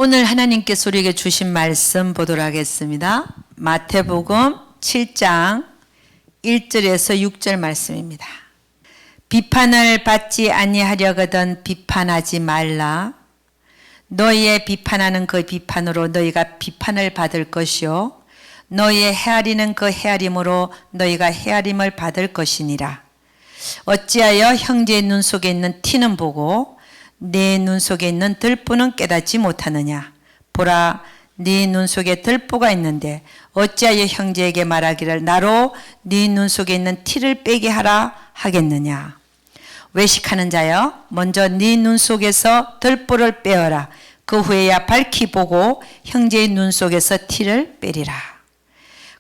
오늘 하나님께서 우리에게 주신 말씀 보도록 하겠습니다. 마태복음 7장 1절에서 6절 말씀입니다. 비판을 받지 아니하려거든 비판하지 말라. 너희의 비판하는 그 비판으로 너희가 비판을 받을 것이요 너희의 헤아리는 그 헤아림으로 너희가 헤아림을 받을 것이니라. 어찌하여 형제의 눈 속에 있는 티는 보고 내 눈 속에 있는 들보는 깨닫지 못하느냐. 보라, 네 눈 속에 들보가 있는데 어찌하여 형제에게 말하기를 나로 네 눈 속에 있는 티를 빼게 하라 하겠느냐. 외식하는 자여, 먼저 네 눈 속에서 들보를 빼어라. 그 후에야 밝히 보고 형제의 눈 속에서 티를 빼리라.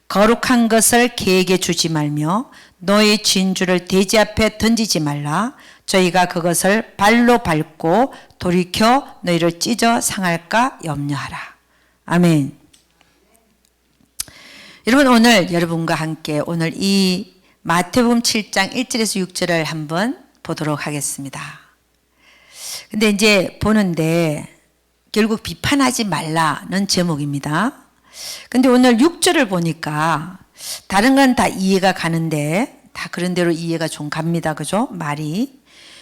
거룩한 것을 개에게 주지 말며 너희 진주를 돼지 앞에 던지지 말라. 저희가 그것을 발로 밟고 돌이켜 너희를 찢어 상할까 염려하라. 아멘. 여러분, 오늘 여러분과 함께 오늘 이 마태복음 7장 1절에서 6절을 한번 보도록 하겠습니다. 근데 이제 보는데 결국 비판하지 말라는 제목입니다. 근데 오늘 6절을 보니까 다른 건 다 이해가 가는데 다 그런 대로 이해가 좀 갑니다. 그죠? 말이.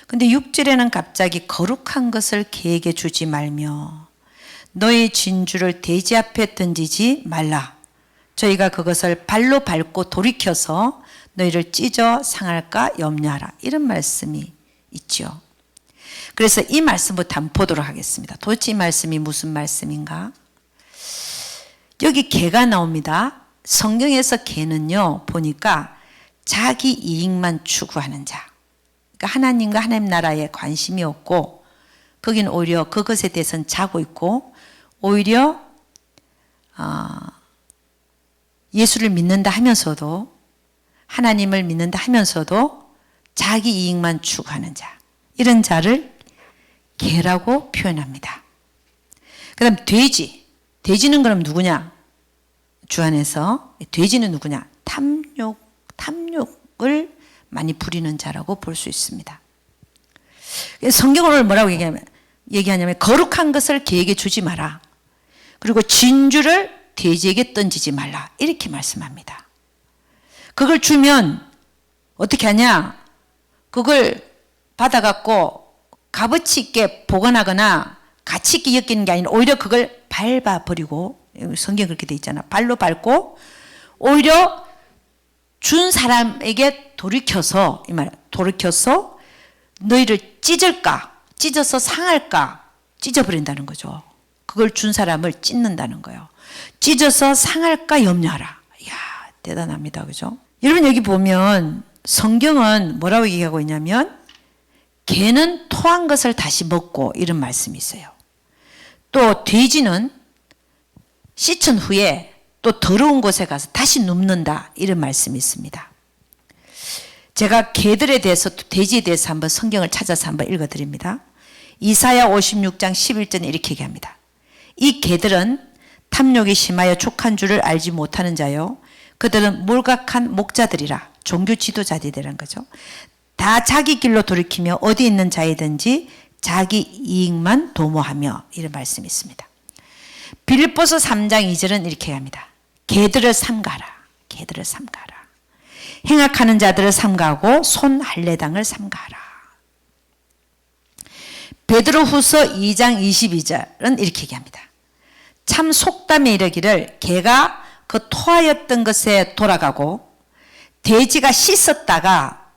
근데 6절에는 갑자기 거룩한 것을 개에게 주지 말며 너희 진주를 돼지 앞에 던지지 말라. 저희가 그것을 발로 밟고 돌이켜서 너희를 찢어 상할까 염려하라. 이런 말씀이 있죠. 그래서 이 말씀부터 한번 보도록 하겠습니다. 도대체 이 말씀이 무슨 말씀인가? 여기 개가 나옵니다. 성경에서 개는요, 보니까 자기 이익만 추구하는 자. 그러니까 하나님과 하나님 나라에 관심이 없고, 거기는 오히려 그것에 대해서는 자고 있고, 오히려 예수를 믿는다 하면서도, 하나님을 믿는다 하면서도 자기 이익만 추구하는 자. 이런 자를 개라고 표현합니다. 그 다음 돼지. 돼지는 그럼 누구냐? 주 안에서 돼지는 누구냐? 탐욕을 많이 부리는 자라고 볼 수 있습니다. 성경은 오늘 뭐라고 얘기하냐면 거룩한 것을 개에게 주지 마라. 그리고 진주를 돼지에게 던지지 말라. 이렇게 말씀합니다. 그걸 주면 어떻게 하냐? 그걸 받아갖고 값어치 있게 보관하거나 가치 있게 여기는 게 아니라 오히려 그걸 밟아버리고, 성경에 그렇게 돼 있잖아. 발로 밟고 오히려 준 사람에게 돌이켜서, 이 말, 돌이켜서 너희를 찢어서 상할까, 찢어버린다는 거죠. 그걸 준 사람을 찢는다는 거예요. 찢어서 상할까 염려하라. 이야, 대단합니다. 그죠? 여러분, 여기 보면 성경은 뭐라고 얘기하고 있냐면 개는 토한 것을 다시 먹고, 이런 말씀이 있어요. 또 돼지는 씻은 후에 또 더러운 곳에 가서 다시 눕는다, 이런 말씀이 있습니다. 제가 개들에 대해서 또 돼지에 대해서 한번 성경을 찾아서 한번 읽어드립니다. 이사야 56장 11절에 이렇게 얘기합니다. 이 개들은 탐욕이 심하여 족한 줄을 알지 못하는 자요, 그들은 몰각한 목자들이라. 종교 지도자들이라는 거죠. 다 자기 길로 돌이키며 어디 있는 자이든지 자기 이익만 도모하며, 이런 말씀이 있습니다. 빌립보서 3장 2절은 이렇게 합니다. 개들을 삼가라. 개들을 삼가라. 행악하는 자들을 삼가고 손 할례당을 삼가라. 베드로후서 2장 22절은 이렇게 얘기합니다. 참 속담에 이르기를 개가 그 토하였던 것에 돌아가고 돼지가 씻었다가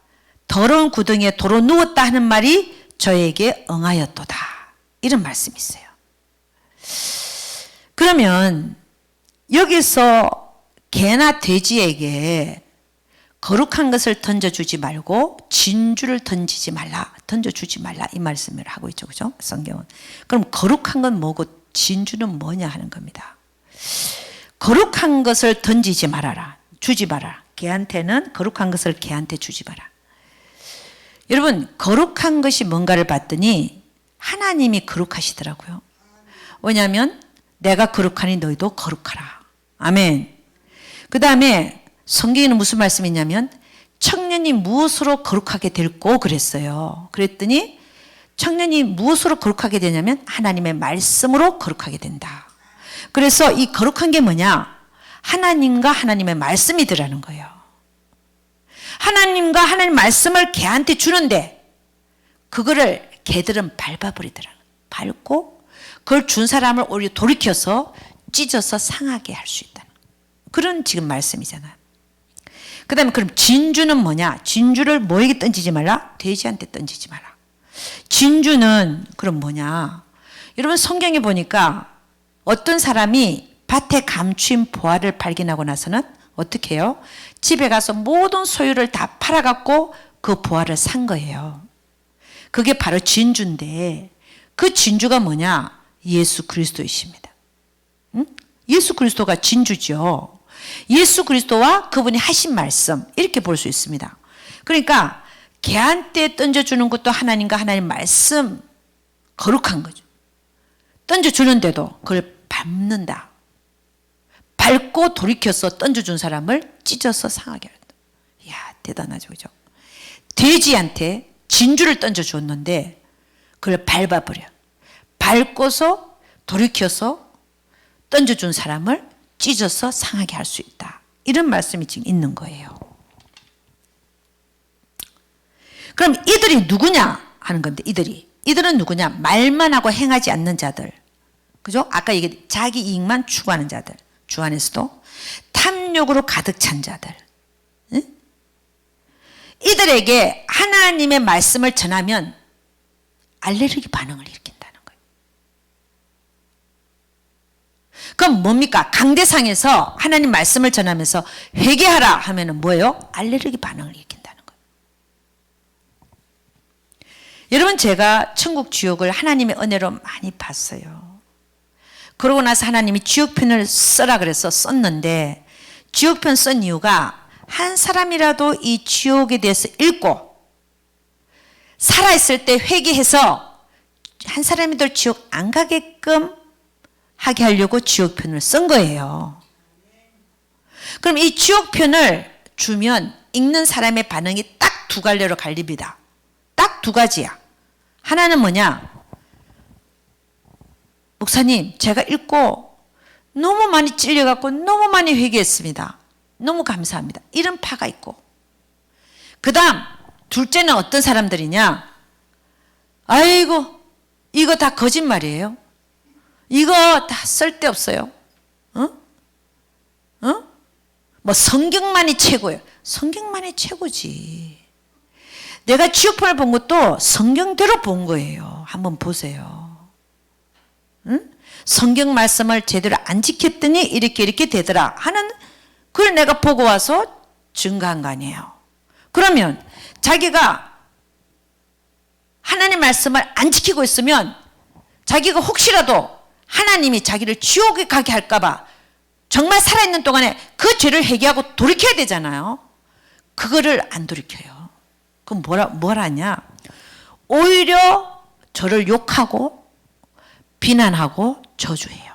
더러운 구덩이에 도로 누웠다 하는 말이 저에게 응하였도다. 이런 말씀이 있어요. 그러면 여기서 개나 돼지에게 거룩한 것을 던져주지 말고 진주를 던져주지 말라, 이 말씀을 하고 있죠. 그죠? 성경은. 그럼 거룩한 건 뭐고 진주는 뭐냐 하는 겁니다. 거룩한 것을 던지지 말아라. 주지 마라. 개한테는 거룩한 것을 개한테 주지 마라. 여러분, 거룩한 것이 뭔가를 봤더니 하나님이 거룩하시더라고요. 왜냐하면 내가 거룩하니 너희도 거룩하라. 아멘. 그 다음에 성경에는 무슨 말씀이 있냐면 청년이 무엇으로 거룩하게 될꼬 그랬어요. 그랬더니 청년이 무엇으로 거룩하게 되냐면 하나님의 말씀으로 거룩하게 된다. 그래서 이 거룩한 게 뭐냐? 하나님과 하나님의 말씀이 들어가는 거예요. 하나님과 하나님 말씀을 개한테 주는데 그거를 개들은 밟아버리더라. 밟고 그걸 준 사람을 오히려 돌이켜서 찢어서 상하게 할 수 있다는 그런 지금 말씀이잖아요. 그 다음에 그럼 진주는 뭐냐? 진주를 뭐에게 던지지 말라? 돼지한테 던지지 마라. 진주는 그럼 뭐냐? 여러분 성경에 보니까 어떤 사람이 밭에 감추인 보화를 발견하고 나서는 어떻게 해요? 집에 가서 모든 소유를 다 팔아갖고 그 보화를 산 거예요. 그게 바로 진주인데 그 진주가 뭐냐? 예수 그리스도이십니다. 응? 예수 그리스도가 진주죠. 예수 그리스도와 그분이 하신 말씀 이렇게 볼 수 있습니다. 그러니까 개한테 던져주는 것도 하나님과 하나님 말씀 거룩한 거죠. 던져주는데도 그걸 밟는다. 밟고 돌이켜서 던져준 사람을 찢어서 상하게 한다. 이야 대단하죠. 그죠? 돼지한테 진주를 던져줬는데 그걸 밟아버려. 밟고서 돌이켜서 던져준 사람을 찢어서 상하게 할 수 있다. 이런 말씀이 지금 있는 거예요. 그럼 이들이 누구냐 하는 건데 이들은 누구냐? 말만 하고 행하지 않는 자들. 그죠? 아까 얘기 자기 이익만 추구하는 자들. 주 안에서도 탐욕으로 가득 찬 자들. 응? 이들에게 하나님의 말씀을 전하면 알레르기 반응을 일으킨다는 거예요. 그럼 뭡니까? 강대상에서 하나님 말씀을 전하면서 회개하라 하면은 뭐예요? 알레르기 반응을 일으킨다는 거예요. 여러분 제가 천국 지옥을 하나님의 은혜로 많이 봤어요. 그러고 나서 하나님이 지옥편을 써라 그래서 썼는데 지옥편 쓴 이유가 한 사람이라도 이 지옥에 대해서 읽고 살아있을 때 회개해서 한 사람이라도 지옥 안 가게끔 하게 하려고 지옥편을 쓴 거예요. 그럼 이 지옥편을 주면 읽는 사람의 반응이 딱 두 갈래로 갈립니다. 딱 두 가지야. 하나는 뭐냐? 목사님 제가 읽고 너무 많이 찔려갖고 너무 많이 회개했습니다. 너무 감사합니다. 이런 파가 있고 그 다음 둘째는 어떤 사람들이냐? 아이고 이거 다 거짓말이에요. 이거 다 쓸데없어요. 뭐 성경만이 최고예요. 성경만이 최고지. 내가 지옥편을 본 것도 성경대로 본 거예요. 한번 보세요. 응? 성경 말씀을 제대로 안 지켰더니 이렇게 되더라 하는 그걸 내가 보고 와서 증거한 거 아니에요. 그러면 자기가 하나님 말씀을 안 지키고 있으면 자기가 혹시라도 하나님이 자기를 지옥에 가게 할까봐 정말 살아있는 동안에 그 죄를 회개하고 돌이켜야 되잖아요. 그거를 안 돌이켜요. 그럼 뭐라 하냐? 오히려 저를 욕하고 비난하고 저주해요.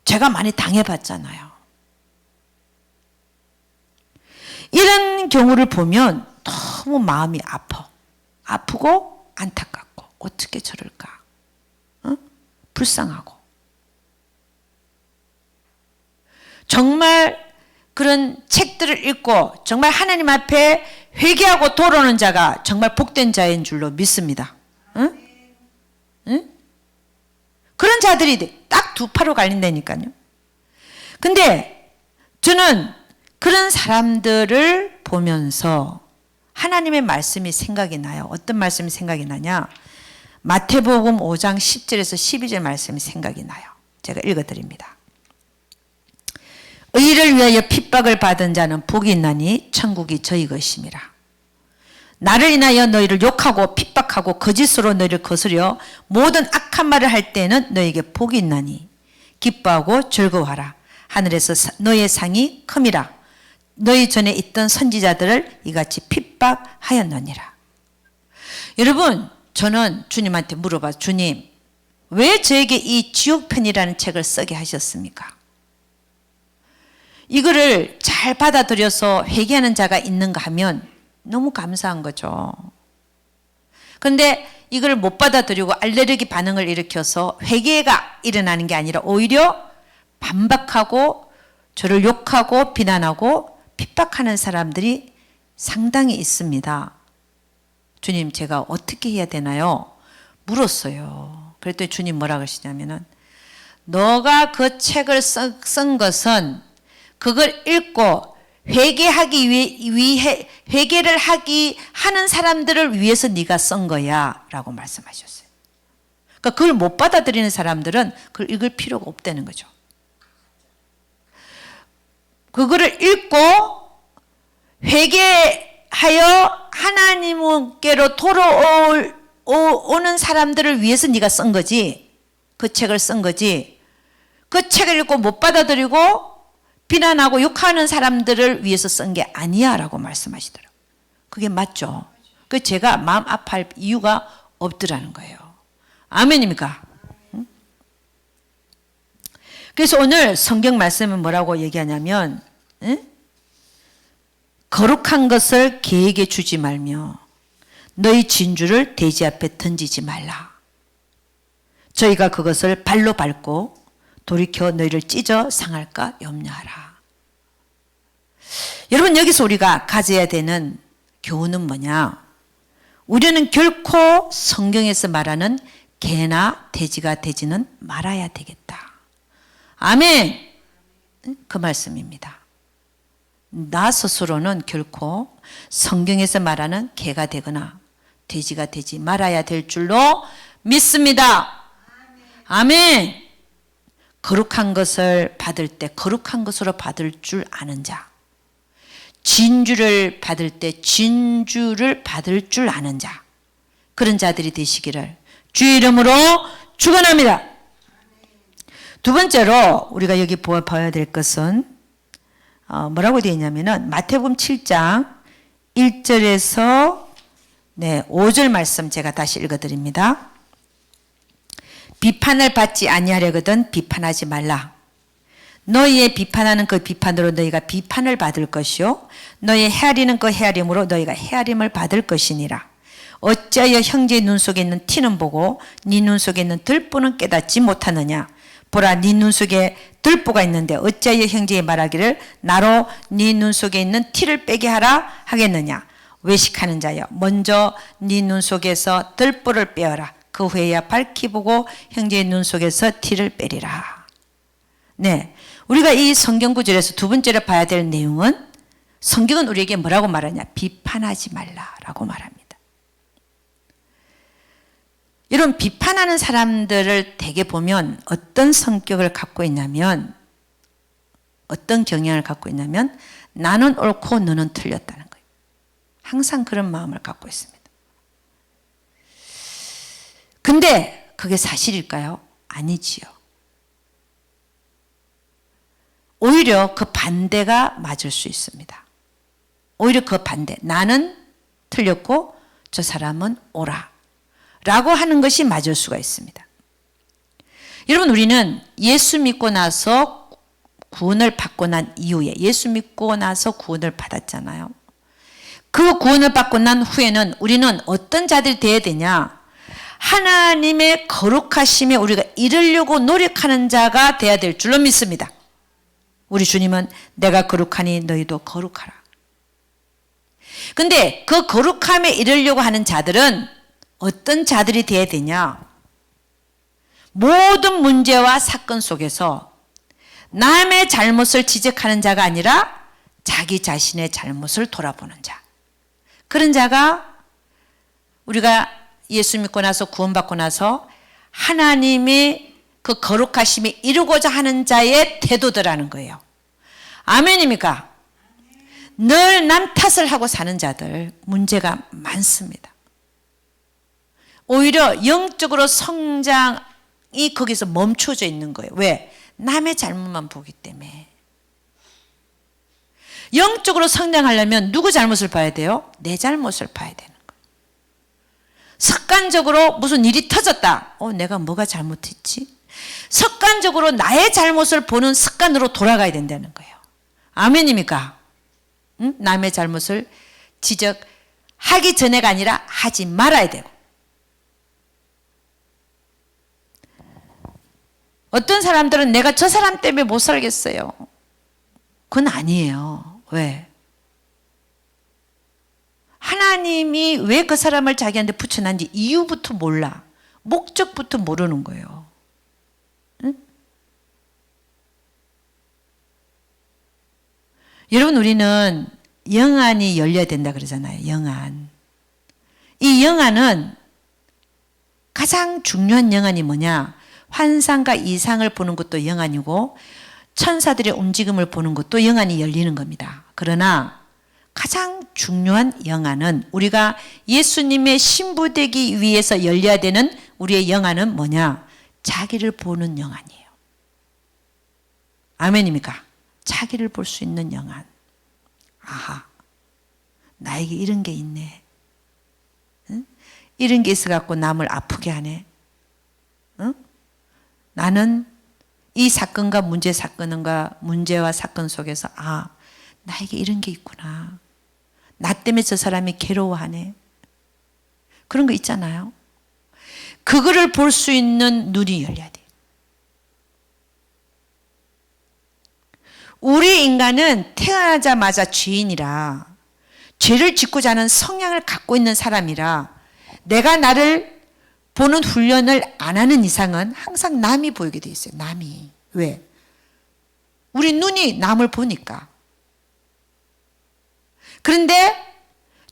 제가 많이 당해봤잖아요. 이런 경우를 보면 너무 마음이 아프고 안타깝고 어떻게 저럴까? 불쌍하고 정말 그런 책들을 읽고 정말 하나님 앞에 회개하고 돌아오는 자가 정말 복된 자인 줄로 믿습니다. 응? 그런 자들이 딱 두 파로 갈린다니까요. 근데 저는 그런 사람들을 보면서 하나님의 말씀이 생각이 나요. 어떤 말씀이 생각이 나냐? 마태복음 5장 10절에서 12절 말씀이 생각이 나요. 제가 읽어드립니다. 의를 위하여 핍박을 받은 자는 복이 있나니 천국이 저희 것임이라. 나를 인하여 너희를 욕하고 핍박하고 거짓으로 너희를 거스려 모든 악한 말을 할 때에는 너희에게 복이 있나니 기뻐하고 즐거워하라. 하늘에서 너희의 상이 큼이라. 너희 전에 있던 선지자들을 이같이 핍박하였느니라. 여러분 저는 주님한테 물어봐. 주님 왜 저에게 이 지옥편이라는 책을 쓰게 하셨습니까? 이거를 잘 받아들여서 회개하는 자가 있는가 하면 너무 감사한 거죠. 근데 이걸 못 받아들이고 알레르기 반응을 일으켜서 회개가 일어나는 게 아니라 오히려 반박하고 저를 욕하고 비난하고 핍박하는 사람들이 상당히 있습니다. 주님, 제가 어떻게 해야 되나요? 물었어요. 그랬더니 주님 뭐라 그러시냐면은, 너가 그 책을 쓴 것은 그걸 읽고 회개하기 위해 회개를 하는 사람들을 위해서 네가 쓴 거야 라고 말씀하셨어요. 그러니까 그걸 못 받아들이는 사람들은 그걸 읽을 필요가 없다는 거죠. 그거를 읽고 회개하여 하나님께로 돌아오는 사람들을 위해서 네가 쓴 거지. 그 책을 쓴 거지. 그 책을 읽고 못 받아들이고 비난하고 욕하는 사람들을 위해서 쓴 게 아니야 라고 말씀하시더라고요. 그게 맞죠. 그 제가 마음 아파할 이유가 없더라는 거예요. 아멘입니까? 그래서 오늘 성경 말씀은 뭐라고 얘기하냐면, 거룩한 것을 개에게 주지 말며 너희 진주를 돼지 앞에 던지지 말라. 저희가 그것을 발로 밟고 돌이켜 너희를 찢어 상할까 염려하라. 여러분, 여기서 우리가 가져야 되는 교훈은 뭐냐? 우리는 결코 성경에서 말하는 개나 돼지가 되지는 말아야 되겠다. 아멘. 그 말씀입니다. 나 스스로는 결코 성경에서 말하는 개가 되거나 돼지가 되지 말아야 될 줄로 믿습니다. 아멘. 거룩한 것을 받을 때 거룩한 것으로 받을 줄 아는 자, 진주를 받을 때 진주를 받을 줄 아는 자, 그런 자들이 되시기를 주의 이름으로 축원합니다. 두 번째로 우리가 여기 봐야 될 것은 뭐라고 되어 있냐면은 마태복음 7장 1절에서 5절 말씀 제가 다시 읽어드립니다. 비판을 받지 아니하려거든 비판하지 말라. 너희의 비판하는 그 비판으로 너희가 비판을 받을 것이요 너희의 헤아리는 그 헤아림으로 너희가 헤아림을 받을 것이니라. 어찌하여 형제의 눈 속에 있는 티는 보고 네 눈 속에 있는 들보는 깨닫지 못하느냐. 보라, 네 눈 속에 들보가 있는데 어찌하여 형제의 말하기를 나로 네 눈 속에 있는 티를 빼게 하라 하겠느냐. 외식하는 자여, 먼저 네 눈 속에서 들보를 빼어라. 그 후에야 밝히 보고 형제의 눈 속에서 티를 빼리라. 네, 우리가 이 성경 구절에서 두 번째로 봐야 될 내용은, 성경은 우리에게 뭐라고 말하냐? 비판하지 말라라고 말합니다. 이런 비판하는 사람들을 대개 보면 어떤 성격을 갖고 있냐면, 어떤 경향을 갖고 있냐면 나는 옳고 너는 틀렸다는 거예요. 항상 그런 마음을 갖고 있습니다. 근데 그게 사실일까요? 아니지요. 오히려 그 반대가 맞을 수 있습니다. 오히려 그 반대, 나는 틀렸고 저 사람은 옳아 라고 하는 것이 맞을 수가 있습니다. 여러분, 우리는 예수 믿고 나서 구원을 받고 난 이후에, 예수 믿고 나서 구원을 받았잖아요. 그 구원을 받고 난 후에는 우리는 어떤 자들이 되어야 되냐? 하나님의 거룩하심에 우리가 이르려고 노력하는 자가 되어야 될 줄로 믿습니다. 우리 주님은 내가 거룩하니 너희도 거룩하라. 근데 그 거룩함에 이르려고 하는 자들은 어떤 자들이 되어야 되냐? 모든 문제와 사건 속에서 남의 잘못을 지적하는 자가 아니라 자기 자신의 잘못을 돌아보는 자. 그런 자가 우리가 예수 믿고 나서 구원받고 나서 하나님이 그 거룩하심에 이루고자 하는 자의 태도더라는 거예요. 아멘입니까? 늘 남 탓을 하고 사는 자들 문제가 많습니다. 오히려 영적으로 성장이 거기서 멈춰져 있는 거예요. 왜? 남의 잘못만 보기 때문에. 영적으로 성장하려면 누구 잘못을 봐야 돼요? 내 잘못을 봐야 되는 거예요. 습관적으로 무슨 일이 터졌다. 내가 뭐가 잘못했지? 습관적으로 나의 잘못을 보는 습관으로 돌아가야 된다는 거예요. 아멘입니까? 응? 남의 잘못을 지적하기 전에가 아니라 하지 말아야 되고, 어떤 사람들은 내가 저 사람 때문에 못 살겠어요. 그건 아니에요. 왜? 하나님이 왜 그 사람을 자기한테 붙여놨는지 이유부터 몰라. 목적부터 모르는 거예요. 응? 여러분, 우리는 영안이 열려야 된다 그러잖아요. 영안. 이 영안은 가장 중요한 영안이 뭐냐? 환상과 이상을 보는 것도 영안이고 천사들의 움직임을 보는 것도 영안이 열리는 겁니다. 그러나 가장 중요한 영안은 우리가 예수님의 신부되기 위해서 열려야 되는 우리의 영안은 뭐냐? 자기를 보는 영안이에요. 아멘입니까? 자기를 볼 수 있는 영안. 아하, 나에게 이런 게 있네. 응? 이런 게 있어갖고 남을 아프게 하네. 응? 나는 이 사건과 문제와 사건 속에서 나에게 이런 게 있구나. 나 때문에 저 사람이 괴로워하네. 그런 거 있잖아요. 그거를 볼 수 있는 눈이 열려야 돼요. 우리 인간은 태어나자마자 죄인이라 죄를 짓고자 하는 성향을 갖고 있는 사람이라 내가 나를 보는 훈련을 안 하는 이상은 항상 남이 보이게 돼 있어요. 남이. 왜? 우리 눈이 남을 보니까. 그런데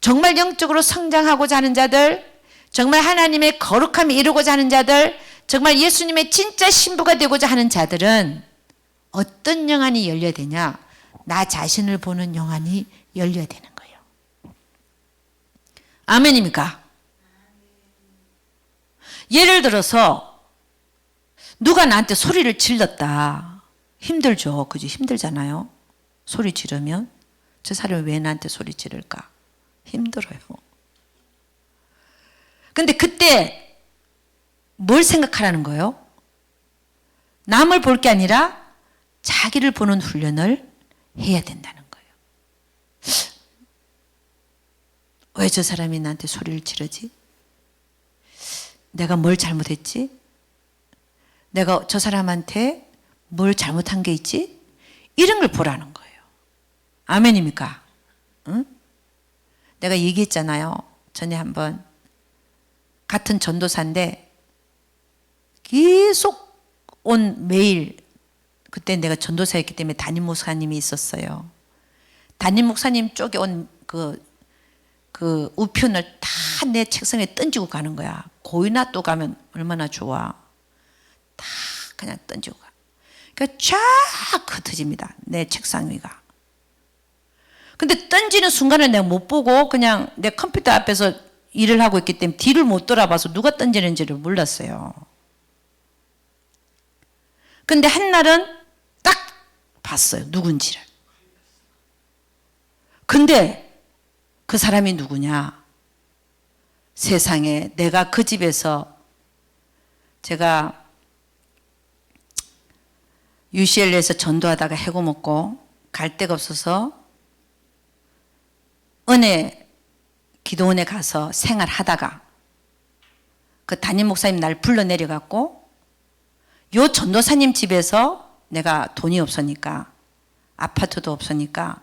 정말 영적으로 성장하고자 하는 자들, 정말 하나님의 거룩함을 이루고자 하는 자들, 정말 예수님의 진짜 신부가 되고자 하는 자들은 어떤 영안이 열려야 되냐? 나 자신을 보는 영안이 열려야 되는 거예요. 아멘입니까? 예를 들어서 누가 나한테 소리를 질렀다. 힘들죠. 그죠? 힘들잖아요. 소리 지르면. 저 사람이 왜 나한테 소리 지를까? 힘들어요. 근데 그때 뭘 생각하라는 거예요? 남을 볼 게 아니라 자기를 보는 훈련을 해야 된다는 거예요. 왜 저 사람이 나한테 소리를 지르지? 내가 뭘 잘못했지? 내가 저 사람한테 뭘 잘못한 게 있지? 이런 걸 보라는 거예요. 아멘입니까? 응? 내가 얘기했잖아요. 전에 한번 같은 전도사인데 계속 온 메일, 그때 내가 전도사였기 때문에 담임 목사님이 있었어요. 담임 목사님 쪽에 온 그 우편을 다 내 책상에 던지고 가는 거야. 고이나 또 가면 얼마나 좋아. 다 그냥 던지고 가. 그러니까 쫙 흩어집니다. 내 책상 위가. 근데 던지는 순간을 내가 못 보고 그냥 내 컴퓨터 앞에서 일을 하고 있기 때문에 뒤를 못 돌아봐서 누가 던지는지를 몰랐어요. 근데 한날은 딱 봤어요. 누군지를. 근데 그 사람이 누구냐? 세상에 내가 그 집에서 제가 UCLA에서 전도하다가 해고 먹고 갈 데가 없어서 은혜 기도원에 가서 생활하다가 그 담임 목사님 날 불러 내려갔고 요 전도사님 집에서 내가 돈이 없으니까 아파트도 없으니까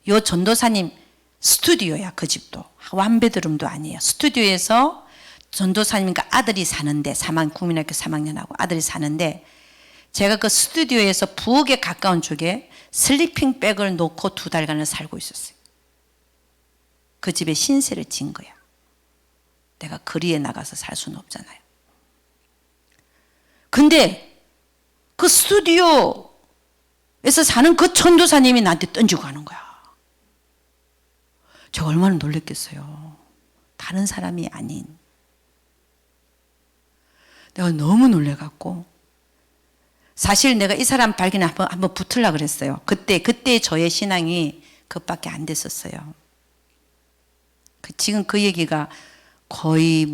요 전도사님 스튜디오야. 그 집도 완베드룸도 아니에요. 스튜디오에서 전도사님과 아들이 사는데 국민학교 3학년하고 아들이 사는데 제가 그 스튜디오에서 부엌에 가까운 쪽에 슬리핑 백을 놓고 2달간을 살고 있었어요. 그 집에 신세를 진 거야. 내가 거리에 나가서 살 수는 없잖아요. 근데 그 스튜디오에서 사는 그 전도사님이 나한테 던지고 가는 거야. 제가 얼마나 놀랬겠어요. 다른 사람이 아닌. 내가 너무 놀래갖고 사실 내가 이 사람 발견에 한번 붙으려고 그랬어요. 그때 저의 신앙이 그것밖에 안 됐었어요. 지금 그 얘기가 거의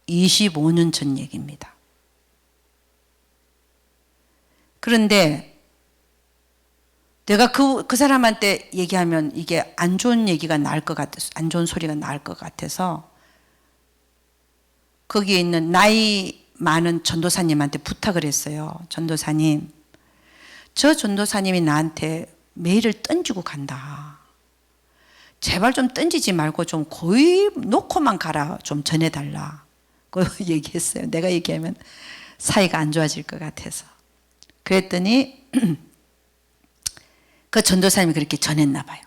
25년 전 얘기입니다. 그런데 내가 그 사람한테 얘기하면 이게 안 좋은 얘기가 나을 것 같아서, 안 좋은 소리가 나을 것 같아서 거기에 있는 나이 많은 전도사님한테 부탁을 했어요. 전도사님, 저 전도사님이 나한테 메일을 던지고 간다. 제발 좀 던지지 말고 좀 거의 놓고만 가라. 좀 전해달라. 그 얘기했어요. 내가 얘기하면 사이가 안 좋아질 것 같아서. 그랬더니 그 전도사님이 그렇게 전했나 봐요.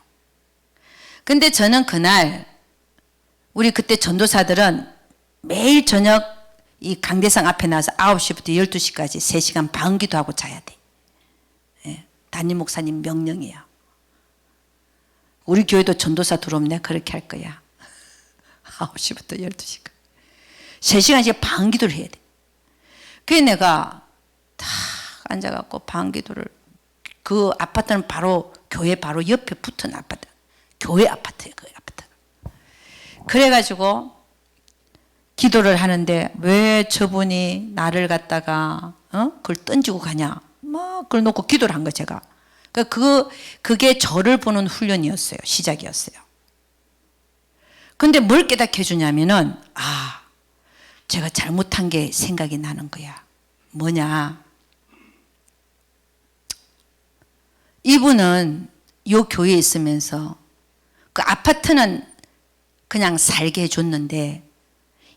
근데 저는 그날 우리 그때 전도사들은 매일 저녁 이 강대상 앞에 나와서 9시부터 12시까지 3시간 반 기도하고 자야 돼. 예, 담임 목사님 명령이야. 우리 교회도 전도사 들어오면 내가 그렇게 할 거야. 9시부터 12시까지 3시간씩 반 기도를 해야 돼. 그래서 내가 딱 앉아갖고 반 기도를, 그 아파트는 바로 교회 바로 옆에 붙은 아파트, 교회 아파트예요. 그 아파트. 그래가지고 기도를 하는데 왜 저분이 나를 갖다가 그걸 던지고 가냐, 막 그걸 놓고 기도를 한 거예요. 제가. 그게 저를 보는 훈련이었어요. 시작이었어요. 근데 뭘 깨닫게 해주냐면은, 제가 잘못한 게 생각이 나는 거야. 뭐냐, 이분은 요 교회에 있으면서 그 아파트는 그냥 살게 해줬는데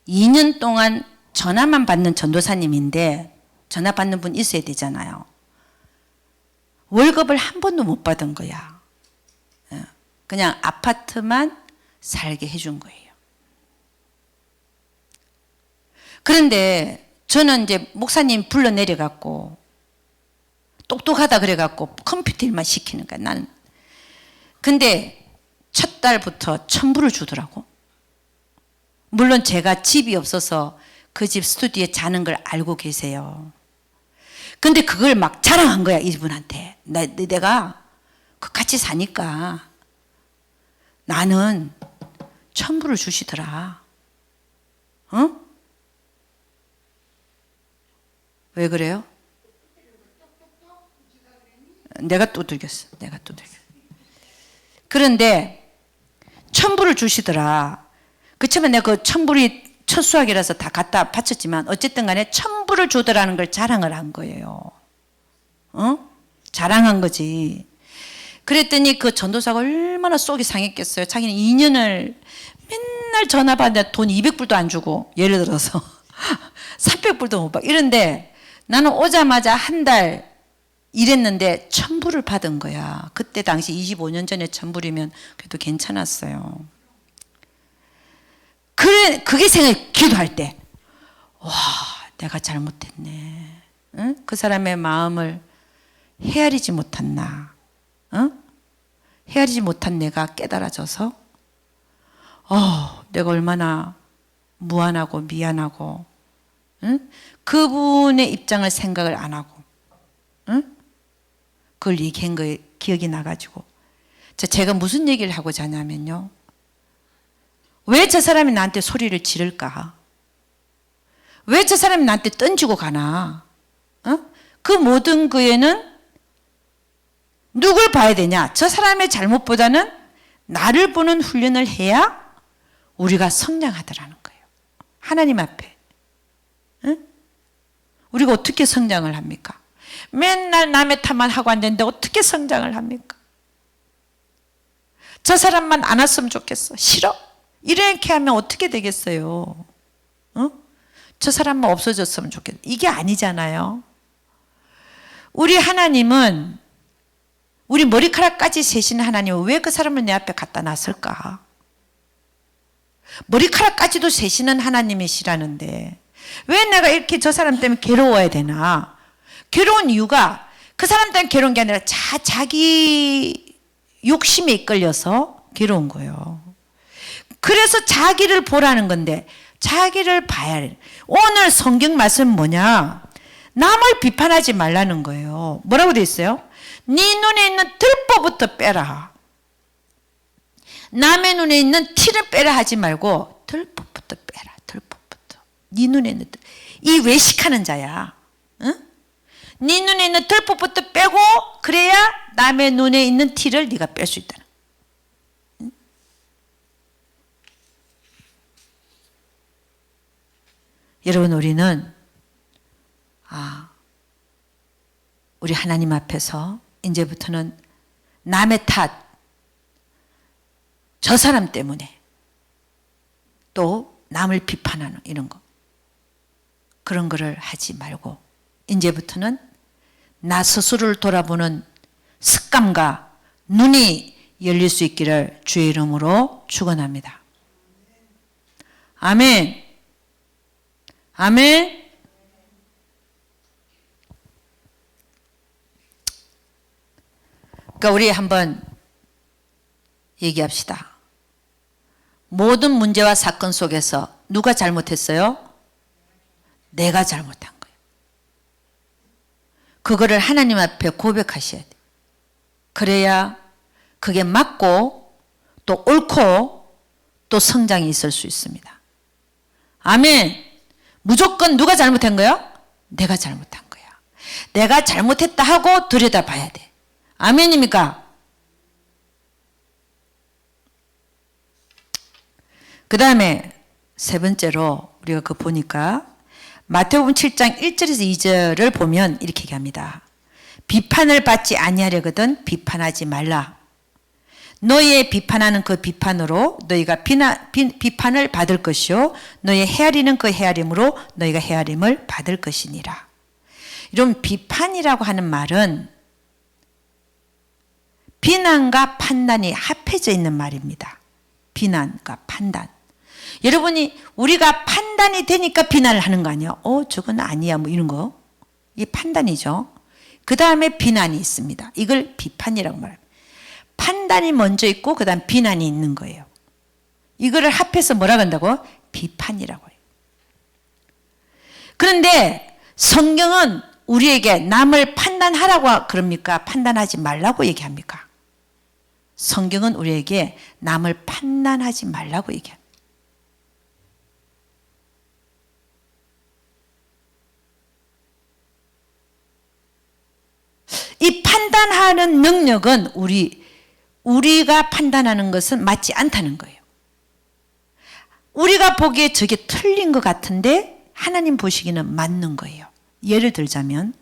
2년 동안 전화만 받는 전도사님인데, 전화 받는 분 있어야 되잖아요. 월급을 한 번도 못 받은 거야. 그냥 아파트만 살게 해준 거예요. 그런데 저는 이제 목사님 불러 내려갖고 똑똑하다 그래갖고 컴퓨터 일만 시키는 거야, 나는. 근데 첫 달부터 1,000불을 주더라고. 물론 제가 집이 없어서 그 집 스튜디오에 자는 걸 알고 계세요. 근데 그걸 막 자랑한 거야, 이분한테. 내가 같이 사니까 나는 1,000불을 주시더라. 왜 그래요? 내가 두들겼어. 그런데 1,000불을 주시더라. 그치만 내가 그 1,000불이 첫 수학이라서 다 갖다 바쳤지만 어쨌든 간에 1,000불을 주더라는 걸 자랑을 한 거예요. 자랑한 거지. 그랬더니 그 전도사가 얼마나 속이 상했겠어요. 자기는 2년을 맨날 전화 받는데 돈 200불도 안 주고, 예를 들어서 300불도 못 받고 이런데, 나는 오자마자 한 달 일했는데 1,000불을 받은 거야. 그때 당시 25년 전에 1,000불이면 그래도 괜찮았어요. 그래, 그게 생각이, 기도할 때, 와, 내가 잘못했네. 그 사람의 마음을 헤아리지 못한 나, 헤아리지 못한 내가 깨달아져서, 내가 얼마나 무안하고 미안하고, 그분의 입장을 생각을 안 하고, 그걸 얘기한 거에 기억이 나가지고, 제가 무슨 얘기를 하고자 하냐면요, 왜 저 사람이 나한테 소리를 지를까? 왜 저 사람이 나한테 던지고 가나? 그 모든 거에는 누굴 봐야 되냐? 저 사람의 잘못보다는 나를 보는 훈련을 해야 우리가 성장하더라는 거예요. 하나님 앞에. 우리가 어떻게 성장을 합니까? 맨날 남의 탓만 하고 앉았는데 어떻게 성장을 합니까? 저 사람만 안 왔으면 좋겠어. 싫어? 이렇게 하면 어떻게 되겠어요? 저 사람만 없어졌으면 좋겠어. 이게 아니잖아요. 우리 하나님은, 우리 머리카락까지 세시는 하나님은 왜 그 사람을 내 앞에 갖다 놨을까? 머리카락까지도 세시는 하나님이시라는데 왜 내가 이렇게 저 사람 때문에 괴로워야 되나? 괴로운 이유가 그 사람 때문에 괴로운 게 아니라 자기 욕심에 이끌려서 괴로운 거예요. 그래서 자기를 보라는 건데, 자기를 봐야 해. 오늘 성경 말씀은 뭐냐? 남을 비판하지 말라는 거예요. 뭐라고 돼 있어요? 네 눈에 있는 들보부터 빼라. 남의 눈에 있는 티를 빼라 하지 말고 들보부터 빼라. 들보부터. 네 눈에 있는 이 외식하는 자야. 네 눈에 있는 들보부터 빼고, 그래야 남의 눈에 있는 티를 네가 뺄 수 있다는. 여러분, 우리는 우리 하나님 앞에서 이제부터는 남의 탓, 저 사람 때문에 또 남을 비판하는 이런 거, 그런 거를 하지 말고 이제부터는 나 스스로를 돌아보는 습관과 눈이 열릴 수 있기를 주의 이름으로 축원합니다. 아멘. 아멘. 그러니까 우리 한번 얘기합시다. 모든 문제와 사건 속에서 누가 잘못했어요? 내가 잘못한 거예요. 그거를 하나님 앞에 고백하셔야 돼요. 그래야 그게 맞고 또 옳고 또 성장이 있을 수 있습니다. 아멘. 무조건 누가 잘못한 거예요? 내가 잘못한 거야. 내가 잘못했다 하고 들여다봐야 돼. 아멘입니까? 그 다음에 세 번째로 우리가 그 보니까 마태복음 7장 1절에서 2절을 보면 이렇게 얘기합니다. 비판을 받지 아니하려거든 비판하지 말라. 너희의 비판하는 그 비판으로 너희가 비판을 받을 것이요 너희의 헤아리는 그 헤아림으로 너희가 헤아림을 받을 것이니라. 이런 비판이라고 하는 말은 비난과 판단이 합해져 있는 말입니다. 비난과 판단. 여러분이 우리가 판단이 되니까 비난을 하는 거 아니에요? 저건 아니야 뭐 이런 거. 이게 판단이죠. 그 다음에 비난이 있습니다. 이걸 비판이라고 말합니다. 판단이 먼저 있고 그 다음 비난이 있는 거예요. 이거를 합해서 뭐라고 한다고? 비판이라고 해요. 그런데 성경은 우리에게 남을 판단하라고 그럽니까? 판단하지 말라고 얘기합니까? 성경은 우리에게 남을 판단하지 말라고 얘기합니다. 이 판단하는 능력은 우리가 판단하는 것은 맞지 않다는 거예요. 우리가 보기에 저게 틀린 것 같은데 하나님 보시기는 맞는 거예요. 예를 들자면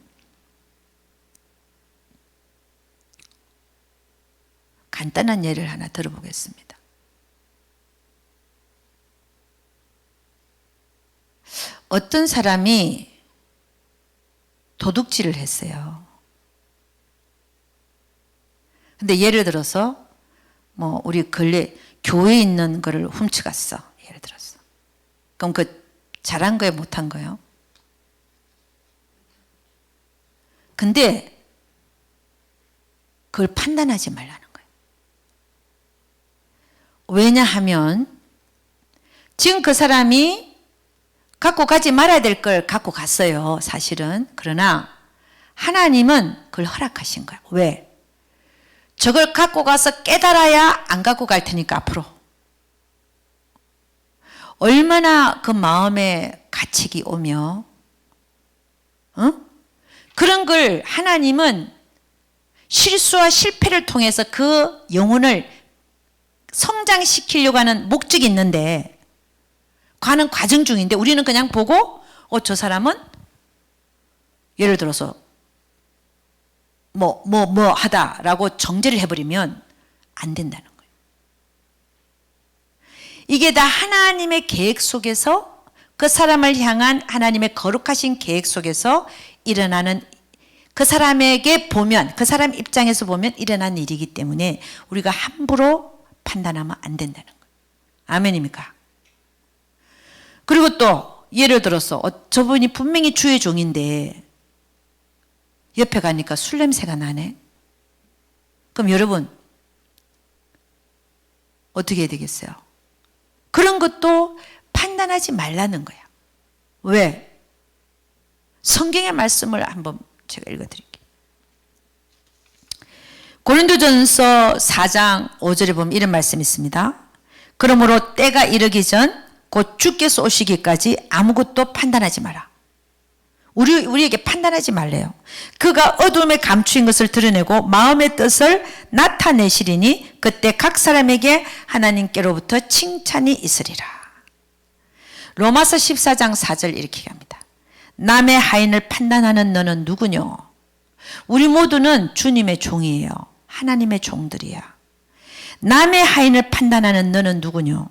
간단한 예를 하나 들어보겠습니다. 어떤 사람이 도둑질을 했어요. 근데 예를 들어서 뭐 우리 근래 교회에 있는 거를 훔쳐갔어. 예를 들어서. 그럼 그 잘한 거예요, 못한 거예요? 근데 그걸 판단하지 말라는 거예요. 왜냐하면 지금 그 사람이 갖고 가지 말아야 될 걸 갖고 갔어요, 사실은. 그러나 하나님은 그걸 허락하신 거예요. 왜? 저걸 갖고 가서 깨달아야 안 갖고 갈 테니까 앞으로. 얼마나 그 마음에 가책이 오며 그런 걸 하나님은 실수와 실패를 통해서 그 영혼을 성장시키려고 하는 목적이 있는데 가는 과정 중인데 우리는 그냥 보고 저 사람은 예를 들어서 뭐 하다라고 정죄를 해버리면 안 된다는 거예요. 이게 다 하나님의 계획 속에서 그 사람을 향한 하나님의 거룩하신 계획 속에서 일어나는 그 사람에게 보면 그 사람 입장에서 보면 일어난 일이기 때문에 우리가 함부로 판단하면 안 된다는 거예요. 아멘입니까? 그리고 또 예를 들어서 저분이 분명히 주의 종인데 옆에 가니까 술 냄새가 나네. 그럼 여러분 어떻게 해야 되겠어요? 그런 것도 판단하지 말라는 거야. 왜? 성경의 말씀을 한번 제가 읽어드릴게요. 고린도전서 4장 5절에 보면 이런 말씀이 있습니다. 그러므로 때가 이르기 전 곧 주께서 오시기까지 아무것도 판단하지 마라. 우리에게 판단하지 말래요. 그가 어둠에 감추인 것을 드러내고 마음의 뜻을 나타내시리니 그때 각 사람에게 하나님께로부터 칭찬이 있으리라. 로마서 14장 4절 이렇게 합니다. 남의 하인을 판단하는 너는 누구뇨? 우리 모두는 주님의 종이에요. 하나님의 종들이야. 남의 하인을 판단하는 너는 누구뇨?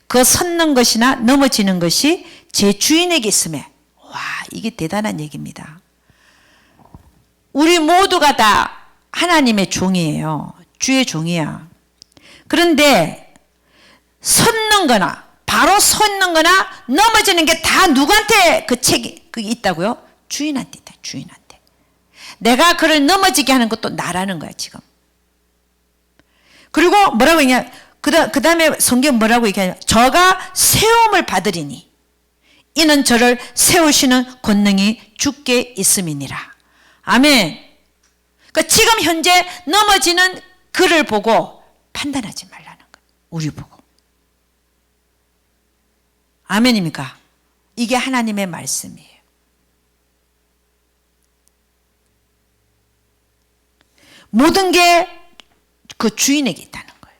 그 섰는 것이나 넘어지는 것이 제 주인에게 있음에. 와, 이게 대단한 얘기입니다. 우리 모두가 다 하나님의 종이에요. 주의 종이야. 그런데 섰는 거나 바로 섰는 거나 넘어지는 게 다 누구한테 그 책이 그게 있다고요? 주인한테 있다. 주인한테. 내가 그를 넘어지게 하는 것도 나라는 거야 지금. 그리고 뭐라고 얘기냐? 그 다음에 성경 뭐라고 얘기하냐? 저가 세움을 받으리니 이는 저를 세우시는 권능이 주께 있음이니라. 아멘. 그러니까 지금 현재 넘어지는 그를 보고 판단하지 말라는 거예요. 우리 보고. 아멘입니까? 이게 하나님의 말씀이에요. 모든 게 그 주인에게 있다는 거예요.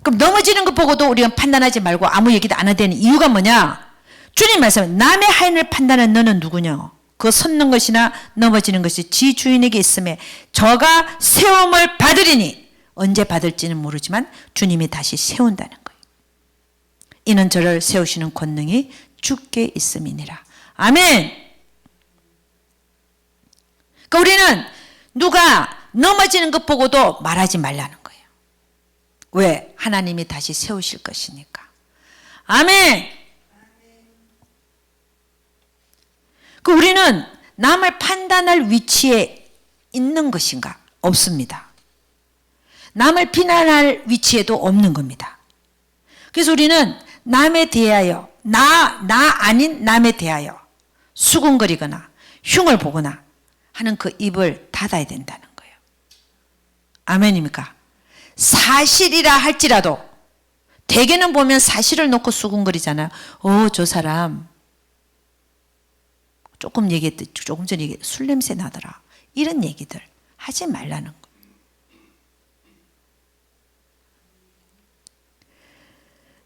그럼 넘어지는 것 보고도 우리가 판단하지 말고 아무 얘기도 안 해야 되는 이유가 뭐냐? 주님 말씀, 남의 하인을 판단하는 너는 누구냐? 그 섰는 것이나 넘어지는 것이 지 주인에게 있음에 저가 세움을 받으리니 언제 받을지는 모르지만 주님이 다시 세운다는 거예요. 이는 저를 세우시는 권능이 주께 있음이니라. 아멘. 그러니까 우리는 누가 넘어지는 것 보고도 말하지 말라는 거예요. 왜? 하나님이 다시 세우실 것이니까. 아멘. 그 우리는 남을 판단할 위치에 있는 것인가? 없습니다. 남을 비난할 위치에도 없는 겁니다. 그래서 우리는 남에 대하여 나 아닌 남에 대하여 수군거리거나 흉을 보거나 하는 그 입을 닫아야 된다는 거예요. 아멘입니까? 사실이라 할지라도 대개는 보면 사실을 놓고 수군거리잖아요. 저 사람 조금 전에 얘기했듯이 술 냄새 나더라. 이런 얘기들 하지 말라는 거예요.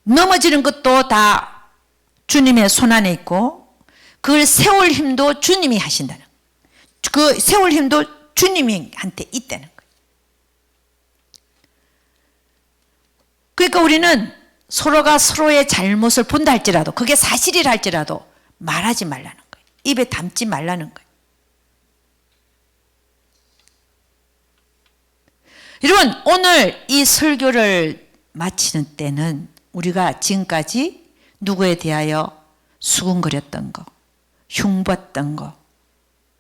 넘어지는 것도 다 주님의 손안에 있고 그걸 세울 힘도 주님이 하신다는 거예요. 그 세울 힘도 주님한테 있다는 거예요. 그러니까 우리는 서로가 서로의 잘못을 본다 할지라도 그게 사실이라 할지라도 말하지 말라는 거예요. 입에 담지 말라는 거예요. 여러분, 오늘 이 설교를 마치는 때는 우리가 지금까지 누구에 대하여 수군거렸던 거, 흉봤던 거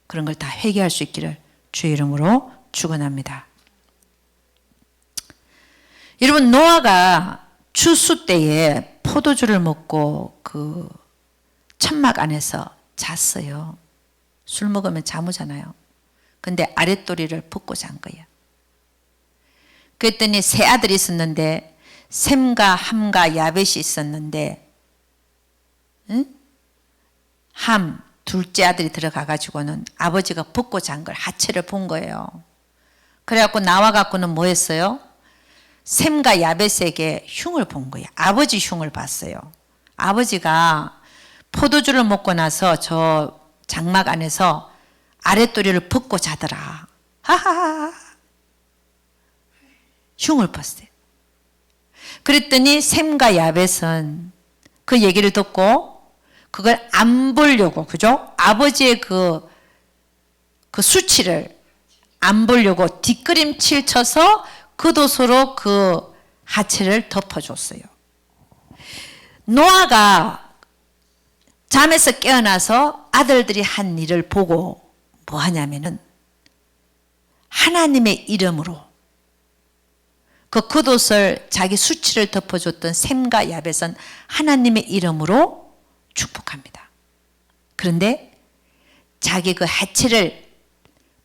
그런 걸 다 회개할 수 있기를 주의 이름으로 축원합니다. 여러분, 노아가 추수 때에 포도주를 먹고 그 천막 안에서 잤어요. 술 먹으면 잠오잖아요. 근데 아랫도리를 벗고 잔 거예요. 그랬더니 세 아들이 있었는데 셈과 함과 야벳이 있었는데 함 둘째 아들이 들어가가지고는 아버지가 벗고 잔 걸 하체를 본 거예요. 그래갖고 나와갖고는 뭐 했어요? 셈과 야벳에게 흉을 본 거예요. 아버지 흉을 봤어요. 아버지가 포도주를 먹고 나서 저 장막 안에서 아랫도리를 벗고 자더라. 하하하. 흉을 봤어요. 그랬더니 셈과 야벳은 그 얘기를 듣고 그걸 안 보려고, 그죠? 아버지의 그 수치를 안 보려고 뒷그림칠 쳐서 겉옷으로 그 하체를 덮어줬어요. 노아가 잠에서 깨어나서 아들들이 한 일을 보고 뭐 하냐면은 하나님의 이름으로 그 겉옷을 자기 수치를 덮어줬던 셈과 야벳은 하나님의 이름으로 축복합니다. 그런데 자기 그 하체를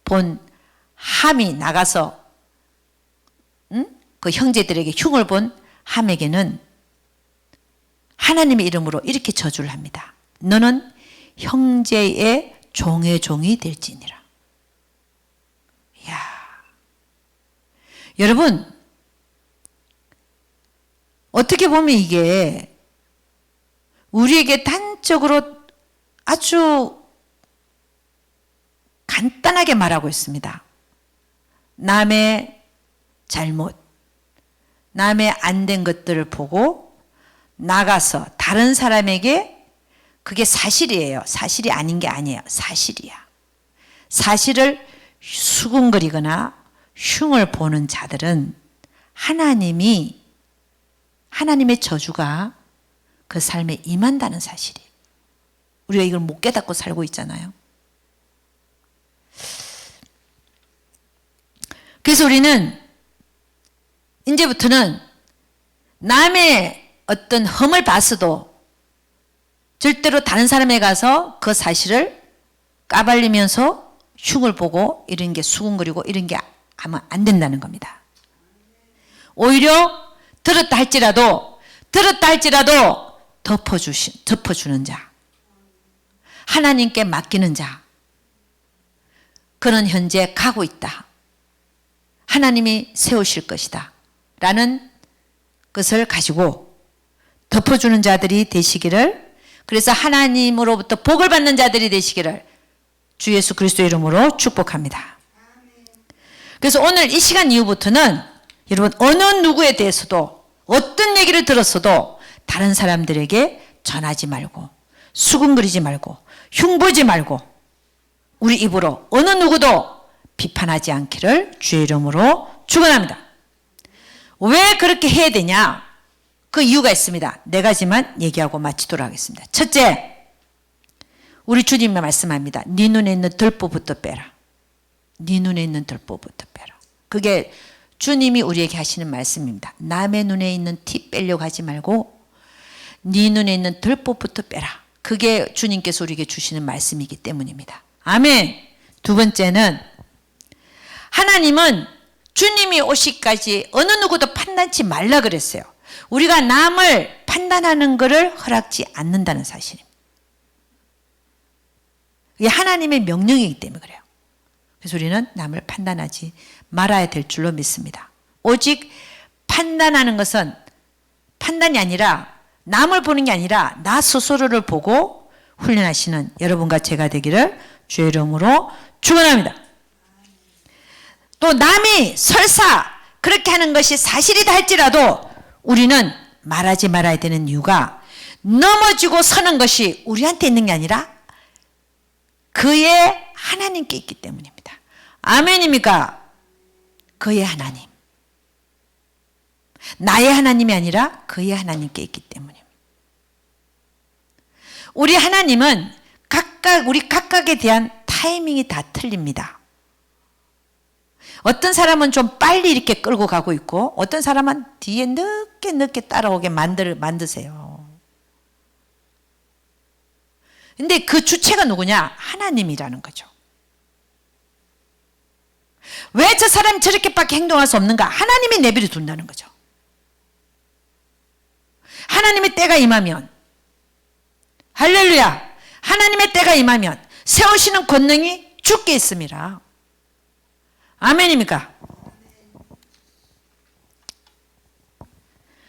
본 함이 나가서 그 형제들에게 흉을 본 함에게는 하나님의 이름으로 이렇게 저주를 합니다. 너는 형제의 종의 종이 될지니라. 이야. 여러분, 어떻게 보면 이게 우리에게 단적으로 아주 간단하게 말하고 있습니다. 남의 잘못, 남의 안 된 것들을 보고 나가서 다른 사람에게, 그게 사실이에요. 사실이 아닌 게 아니에요. 사실이야. 사실을 수군거리거나 흉을 보는 자들은 하나님의 저주가 그 삶에 임한다는 사실이에요. 우리가 이걸 못 깨닫고 살고 있잖아요. 그래서 우리는 이제부터는 남의 어떤 험을 봤어도 절대로 다른 사람에 가서 그 사실을 까발리면서 흉을 보고 이런 게 수군거리고 이런 게 하면 안 된다는 겁니다. 오히려 들었다 할지라도 덮어주는 자, 하나님께 맡기는 자, 그는 현재 가고 있다. 하나님이 세우실 것이다 라는 것을 가지고 덮어주는 자들이 되시기를, 그래서 하나님으로부터 복을 받는 자들이 되시기를 주 예수 그리스도의 이름으로 축복합니다. 그래서 오늘 이 시간 이후부터는 여러분 어느 누구에 대해서도 어떤 얘기를 들었어도 다른 사람들에게 전하지 말고 수군거리지 말고 흉보지 말고 우리 입으로 어느 누구도 비판하지 않기를 주의 이름으로 축원합니다. 왜 그렇게 해야 되냐? 그 이유가 있습니다. 네 가지만 얘기하고 마치도록 하겠습니다. 첫째, 우리 주님이 말씀합니다. 네 눈에 있는 들보부터 빼라. 네 눈에 있는 들보부터 빼라. 그게 주님이 우리에게 하시는 말씀입니다. 남의 눈에 있는 티 빼려고 하지 말고 네 눈에 있는 들보부터 빼라. 그게 주님께서 우리에게 주시는 말씀이기 때문입니다. 아멘. 두 번째는 하나님은 주님이 오시기까지 어느 누구도 판단치 말라 그랬어요. 우리가 남을 판단하는 것을 허락지 않는다는 사실입니다. 이게 하나님의 명령이기 때문에 그래요. 그래서 우리는 남을 판단하지 말아야 될 줄로 믿습니다. 오직 판단하는 것은 판단이 아니라 남을 보는 게 아니라 나 스스로를 보고 훈련하시는 여러분과 제가 되기를 주의 이름으로 축원합니다. 또 남이 설사 그렇게 하는 것이 사실이다 할지라도 우리는 말하지 말아야 되는 이유가 넘어지고 서는 것이 우리한테 있는 게 아니라 그의 하나님께 있기 때문입니다. 아멘입니까? 그의 하나님. 나의 하나님이 아니라 그의 하나님께 있기 때문입니다. 우리 하나님은 우리 각각에 대한 타이밍이 다 틀립니다. 어떤 사람은 좀 빨리 이렇게 끌고 가고 있고 어떤 사람은 뒤에 늦게 따라오게 만드세요. 근데 그 주체가 누구냐? 하나님이라는 거죠. 왜 저 사람이 저렇게밖에 행동할 수 없는가? 하나님이 내버려 둔다는 거죠. 하나님의 때가 임하면, 할렐루야, 하나님의 때가 임하면 세우시는 권능이 주께 있습니다. 아멘입니까?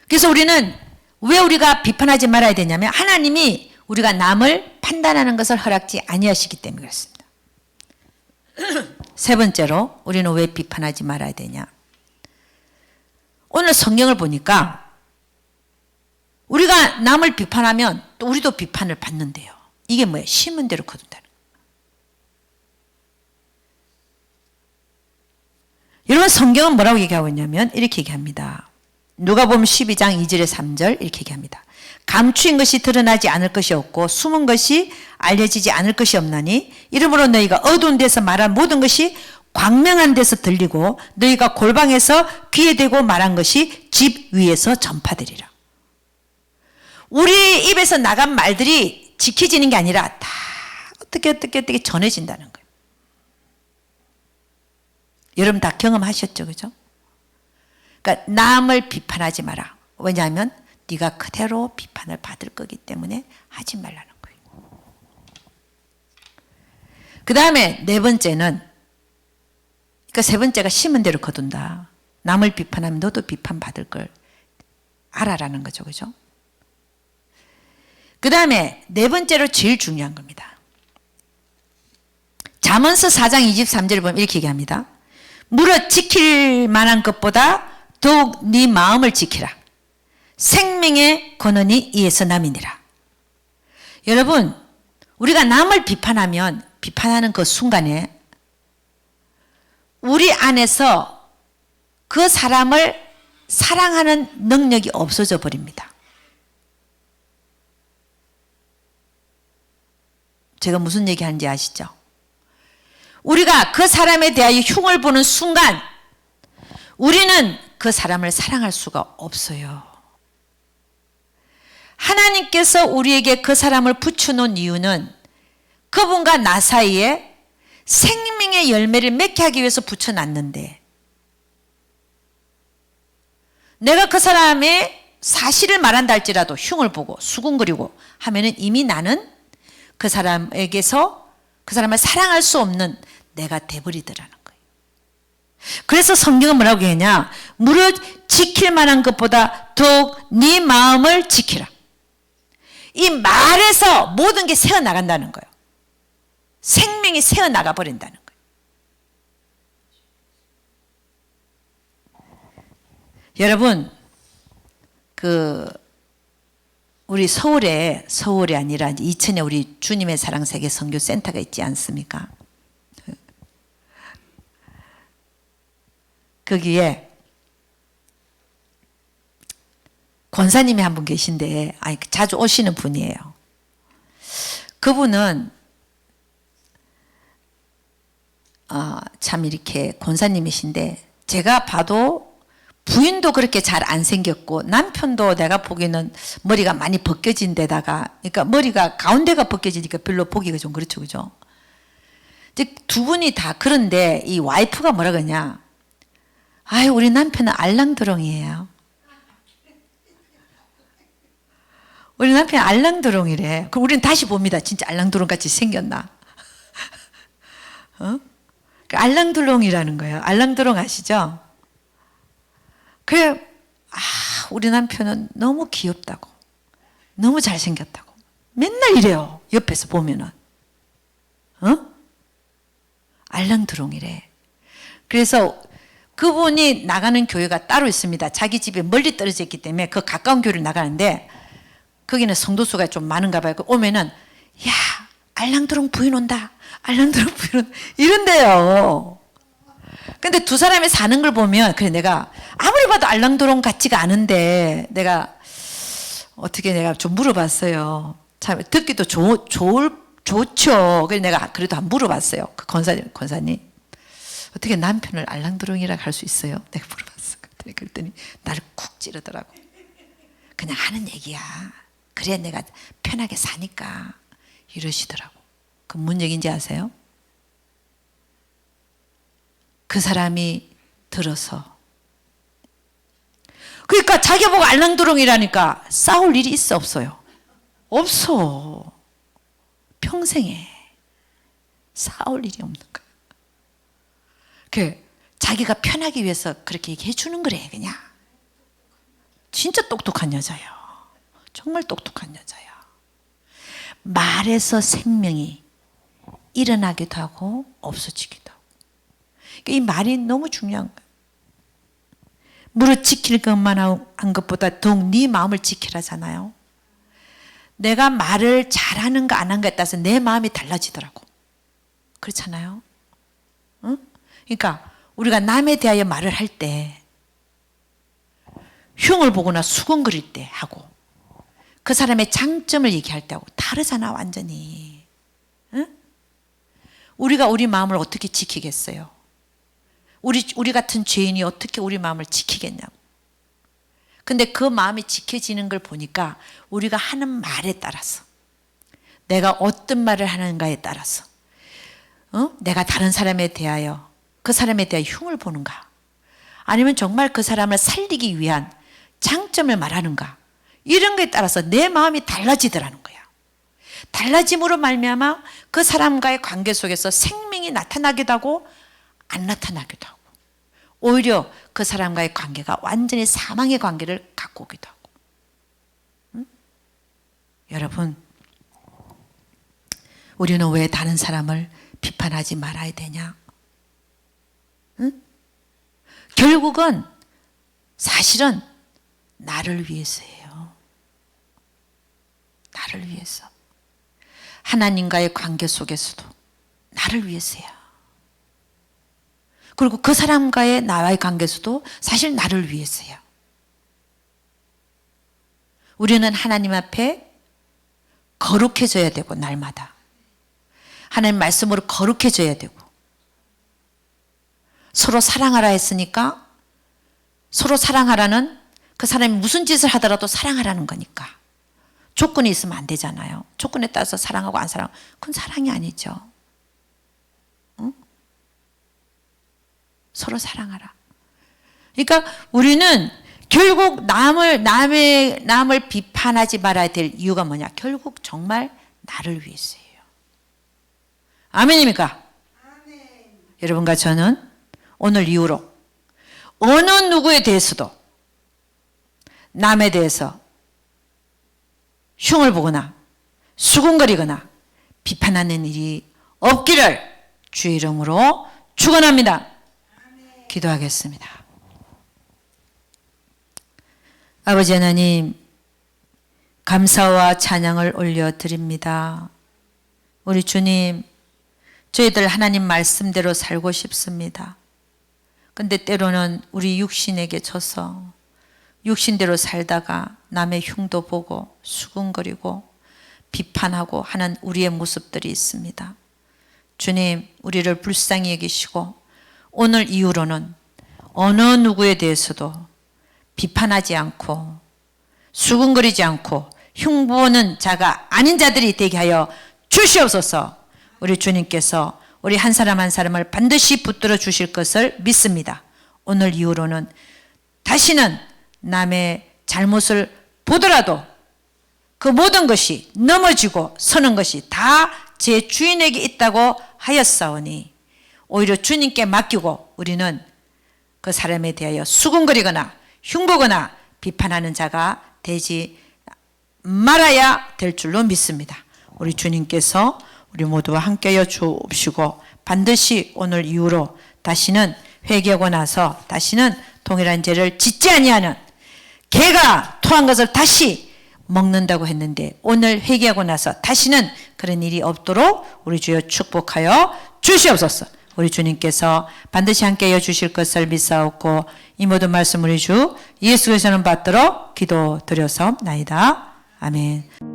그래서 우리는 왜 우리가 비판하지 말아야 되냐면 하나님이 우리가 남을 판단하는 것을 허락지 아니하시기 때문에 그렇습니다. 세 번째로 우리는 왜 비판하지 말아야 되냐? 오늘 성경을 보니까 우리가 남을 비판하면 또 우리도 비판을 받는데요. 이게 뭐예요? 심은 대로 거둔다는 거예요. 여러분 성경은 뭐라고 얘기하고 있냐면 이렇게 얘기합니다. 누가복음 12장 2절에 3절 이렇게 얘기합니다. 감추인 것이 드러나지 않을 것이 없고 숨은 것이 알려지지 않을 것이 없나니 이러므로 너희가 어두운 데서 말한 모든 것이 광명한 데서 들리고 너희가 골방에서 귀에 대고 말한 것이 집 위에서 전파되리라. 우리 입에서 나간 말들이 지켜지는 게 아니라 다 어떻게 전해진다는 거예요. 여러분 다 경험하셨죠, 그죠? 그러니까 남을 비판하지 마라. 왜냐하면 네가 그대로 비판을 받을 거기 때문에 하지 말라는 거예요. 그 다음에 네 번째는, 그러니까 세 번째가 심은 대로 거둔다. 남을 비판하면 너도 비판받을 걸 알아라는 거죠, 그죠? 그 다음에 네 번째로 제일 중요한 겁니다. 잠언서 4장 23절을 보면 이렇게 얘기합니다. 무릇 지킬 만한 것보다 더욱 네 마음을 지키라. 생명의 근원이 이에서 남이니라. 여러분, 우리가 남을 비판하면 비판하는 그 순간에 우리 안에서 그 사람을 사랑하는 능력이 없어져 버립니다. 제가 무슨 얘기하는지 아시죠? 우리가 그 사람에 대하여 흉을 보는 순간 우리는 그 사람을 사랑할 수가 없어요. 하나님께서 우리에게 그 사람을 붙여놓은 이유는 그분과 나 사이에 생명의 열매를 맺게 하기 위해서 붙여놨는데, 내가 그 사람의 사실을 말한다 할지라도 흉을 보고 수군거리고 하면은 이미 나는 그 사람에게서 그 사람을 사랑할 수 없는 내가 돼버리더라는 거예요. 그래서 성경은 뭐라고 했냐? 무릇 지킬 만한 것보다 더욱 네 마음을 지키라. 이 말에서 모든 게 새어나간다는 거예요. 생명이 새어나가 버린다는 거예요. 여러분, 우리 서울에 아니라 이천에 우리 주님의 사랑 세계 선교 센터가 있지 않습니까? 거기에 권사님이 한 분 계신데, 자주 오시는 분이에요. 그분은 참 이렇게 권사님이신데, 제가 봐도 부인도 그렇게 잘 안 생겼고 남편도 내가 보기에는 머리가 많이 벗겨진 데다가, 그러니까 머리가 가운데가 벗겨지니까 별로 보기가 좀 그렇죠, 그죠? 이제 두 분이 다 그런데 이 와이프가 뭐라 그러냐? 아유, 우리 남편은 알랑드롱이에요. 우리 남편이 알랑드롱이래. 그럼 우리는 다시 봅니다. 진짜 알랑드롱 같이 생겼나? 알랑드롱이라는 거예요. 알랑드롱 아시죠? 그래, 우리 남편은 너무 귀엽다고, 너무 잘생겼다고 맨날 이래요. 옆에서 보면은. 알랑드롱이래. 그래서 그분이 나가는 교회가 따로 있습니다. 자기 집에 멀리 떨어져 있기 때문에 그 가까운 교회를 나가는데, 거기는 성도수가 좀 많은가 봐요. 오면은, 야, 알랑드롱 부인 온다. 알랑드롱 부인 온다. 이런데요. 근데 두 사람이 사는 걸 보면, 그래, 내가 아무리 봐도 알랑드롱 같지가 않은데, 내가 어떻게 내가 좀 물어봤어요. 참, 듣기도 좋죠. 그래서 내가 그래도 한 물어봤어요. 그 권사님. 어떻게 남편을 알랑드롱이라고 할 수 있어요? 내가 물어봤어. 그랬더니 나를 쿡 찌르더라고. 그냥 하는 얘기야. 그래, 내가 편하게 사니까. 이러시더라고. 그 뭔 얘기인지 아세요? 그 사람이 들어서. 그러니까 자기 보고 알랑드롱이라니까 싸울 일이 있어, 없어요? 없어. 평생에 싸울 일이 없는 거야. 자기가 편하기 위해서 그렇게 얘기해 주는 거래, 그냥. 진짜 똑똑한 여자예요. 정말 똑똑한 여자야. 말에서 생명이 일어나기도 하고 없어지기도 하고. 이 말이 너무 중요한 거예요. 무릇 지킬 것만 한 것보다 더욱 네 마음을 지키라잖아요. 내가 말을 잘하는가 안 하는가에 따라서 내 마음이 달라지더라고. 그렇잖아요. 응? 그러니까 우리가 남에 대하여 말을 할 때, 흉을 보거나 수군거릴 때 하고, 그 사람의 장점을 얘기할 때 하고 다르잖아, 완전히. 응? 우리가 우리 마음을 어떻게 지키겠어요? 우리 같은 죄인이 어떻게 우리 마음을 지키겠냐고. 근데 그 마음이 지켜지는 걸 보니까 우리가 하는 말에 따라서, 내가 어떤 말을 하는가에 따라서, 내가 다른 사람에 대하여, 그 사람에 대하여 흉을 보는가, 아니면 정말 그 사람을 살리기 위한 장점을 말하는가, 이런 거에 따라서 내 마음이 달라지더라는 거야. 달라짐으로 말미암아 그 사람과의 관계 속에서 생명이 나타나기도 하고 안 나타나기도 하고, 오히려 그 사람과의 관계가 완전히 사망의 관계를 갖고 오기도 하고. 응? 여러분, 우리는 왜 다른 사람을 비판하지 말아야 되냐? 응? 결국은 사실은 나를 위해서예요. 나를 위해서. 하나님과의 관계 속에서도 나를 위해서야. 그리고 그 사람과의 나와의 관계에서도 사실 나를 위해서야. 우리는 하나님 앞에 거룩해져야 되고, 날마다 하나님 말씀으로 거룩해져야 되고, 서로 사랑하라 했으니까 서로 사랑하라는, 그 사람이 무슨 짓을 하더라도 사랑하라는 거니까. 조건이 있으면 안 되잖아요. 조건에 따라서 사랑하고 안 사랑하고, 그건 사랑이 아니죠. 응? 서로 사랑하라. 그러니까 우리는 결국 남을 비판하지 말아야 될 이유가 뭐냐? 결국 정말 나를 위해서예요. 아멘입니까? 아멘. 여러분과 저는 오늘 이후로 어느 누구에 대해서도 남에 대해서 흉을 보거나 수군거리거나 비판하는 일이 없기를 주의 이름으로 축원합니다. 기도하겠습니다. 아버지 하나님, 감사와 찬양을 올려드립니다. 우리 주님, 저희들 하나님 말씀대로 살고 싶습니다. 근데 때로는 우리 육신에게 져서 육신대로 살다가 남의 흉도 보고 수군거리고 비판하고 하는 우리의 모습들이 있습니다. 주님, 우리를 불쌍히 여기시고 오늘 이후로는 어느 누구에 대해서도 비판하지 않고 수군거리지 않고 흉보는 자가 아닌 자들이 되게 하여 주시옵소서. 우리 주님께서 우리 한 사람 한 사람을 반드시 붙들어 주실 것을 믿습니다. 오늘 이후로는 다시는 남의 잘못을 보더라도 그 모든 것이 넘어지고 서는 것이 다 제 주인에게 있다고 하였사오니 오히려 주님께 맡기고 우리는 그 사람에 대하여 수군거리거나 흉보거나 비판하는 자가 되지 말아야 될 줄로 믿습니다. 우리 주님께서 우리 모두와 함께하여 주옵시고 반드시 오늘 이후로 다시는 회개하고 나서 다시는 동일한 죄를 짓지 아니하는, 개가 토한 것을 다시 먹는다고 했는데 오늘 회개하고 나서 다시는 그런 일이 없도록 우리 주여 축복하여 주시옵소서. 우리 주님께서 반드시 함께하여 주실 것을 믿사옵고 이 모든 말씀 우리 주 예수 그리스도는 받도록 기도드려서나이다. 아멘.